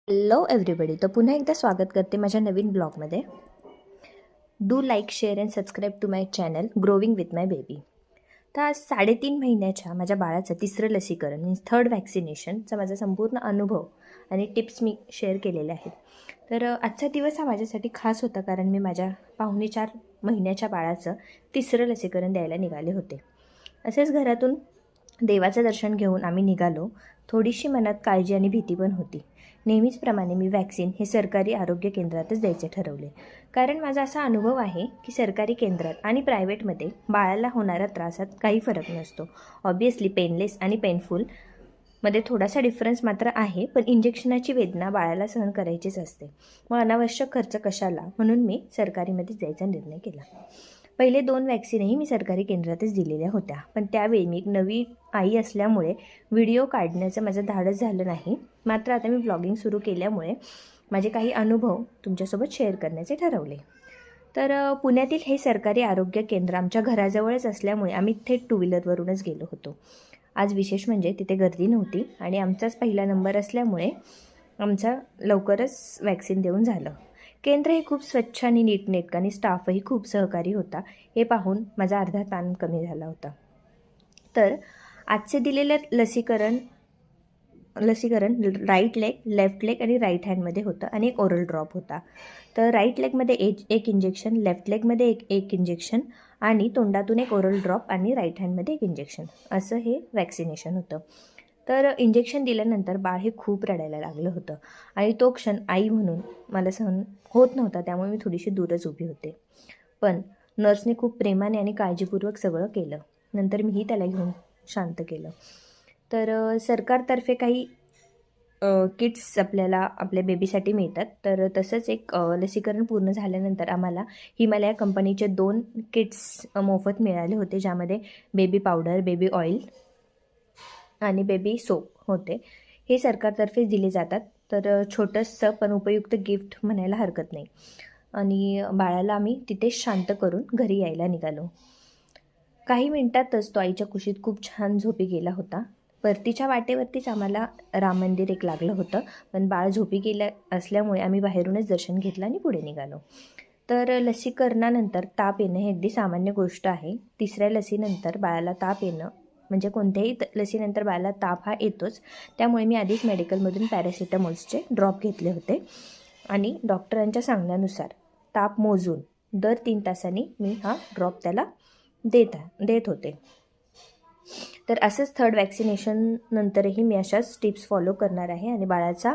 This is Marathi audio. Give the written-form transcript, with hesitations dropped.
Hello everybody. तर पुन्हा एकदा स्वागत करते माझ्या नवीन ब्लॉगमध्ये. Do like, share and subscribe to my channel growing with my baby. तर आज 3.5 महिन्याच्या माझ्या बाळाचं तिसरं लसीकरण मीन्स थर्ड वॅक्सिनेशनचा माझा संपूर्ण अनुभव आणि टिप्स मी शेअर केलेले आहेत. तर आजचा दिवस हा माझ्यासाठी खास होता, कारण मी माझ्या 4.25 महिन्याच्या बाळाचं तिसरं लसीकरण द्यायला निघाले होते. असेच घरातून देवाचं दर्शन घेऊन आम्ही निघालो. थोडीशी मनात काळजी आणि भीती पण होती. नेहमीचप्रमाणे मी वॅक्सिन हे सरकारी आरोग्य केंद्रातच द्यायचे ठरवले, कारण माझा असा अनुभव आहे की सरकारी केंद्रात आणि प्रायव्हेटमध्ये बाळाला होणाऱ्या त्रासात काही फरक नसतो. ऑब्वियसली पेनलेस आणि पेनफुलमध्ये थोडासा डिफरन्स मात्र आहे, पण इंजेक्शनाची वेदना बाळाला सहन करायचीच असते. मग अनावश्यक खर्च कशाला, म्हणून मी सरकारीमध्येच द्यायचा निर्णय केला. पहिले 2 वॅक्सिनही मी सरकारी केंद्रातच दिलेल्या होत्या, पण त्यावेळी मी एक नवी आई असल्यामुळे व्हिडिओ काढण्याचं माझं धाडस झालं नाही. मात्र आता मी ब्लॉगिंग सुरू केल्यामुळे माझे काही अनुभव तुमच्यासोबत शेअर करण्याचे ठरवले. तर पुण्यातील हे सरकारी आरोग्य केंद्र आमच्या घराजवळच असल्यामुळे आम्ही थेट 2 व्हीलरवरूनच गेलो होतो. आज विशेष म्हणजे तिथे गर्दी नव्हती आणि आमचाच पहिला नंबर असल्यामुळे आमचा लवकरच वॅक्सिन देऊन झालं. केंद्र हे खूप स्वच्छ आणि नीटनेटकं आणि स्टाफही खूप सहकारी होता. हे पाहून माझा अर्धा ताण कमी झाला होता. तर आजचे दिलेले लसीकरण राईट लेग, लेफ्ट लेग आणि राईट हँडमध्ये होतं आणि एक ओरल ड्रॉप होता. तर राईट लेगमध्ये एक इंजेक्शन, लेफ्ट लेगमध्ये एक इंजेक्शन आणि तोंडातून एक ओरल ड्रॉप आणि राईट हँडमध्ये एक इंजेक्शन, असं हे वॅक्सिनेशन होतं. तर इंजेक्शन दिल्यानंतर बाळ हे खूप रडायला लागलं होतं आणि तो क्षण आई म्हणून मला सहन होत नव्हता, त्यामुळे मी थोडीशी दूरच उभी होते. पण नर्सने खूप प्रेमाने आणि काळजीपूर्वक सगळं केलं. नंतर मीही त्याला घेऊन शांत केलं. तर सरकारतर्फे काही किट्स आपल्याला आपल्या बेबीसाठी मिळतात. तर तसंच एक लसीकरण पूर्ण झाल्यानंतर आम्हाला हिमालया कंपनीचे 2 किट्स मोफत मिळाले होते, ज्यामध्ये बेबी पावडर, बेबी ऑइल आणि बेबी सोप होते. हे सरकारतर्फेच दिले जातात. तर छोटंसं पण उपयुक्त गिफ्ट म्हणायला हरकत नाही. आणि बाळाला आम्ही तिथेच शांत करून घरी यायला निघालो. काही मिनिटातच तो आईच्या कुशीत खूप छान झोपी गेला होता. परतीच्या वाटेवरतीच आम्हाला राम मंदिर एक लागलं होतं, पण बाळ झोपी गेलं असल्यामुळे आम्ही बाहेरूनच दर्शन घेतलं आणि पुढे निघालो. तर लसीकरणानंतर ताप येणं ही अगदी सामान्य गोष्ट आहे. तिसऱ्या लसीनंतर बाळाला ताप येणं म्हणजे कोणत्याही लसीनंतर बाळाला ताप हा येतोच. त्यामुळे मी आधीच मेडिकलमधून पॅरासिटामॉल्सचे ड्रॉप घेतले होते आणि डॉक्टरांच्या सांगण्यानुसार ताप मोजून दर 3 तासांनी मी हा ड्रॉप त्याला देत होते. तर असंच थर्ड वॅक्सिनेशन नंतरही मी अशाच टिप्स फॉलो करणार आहे आणि बाळाचा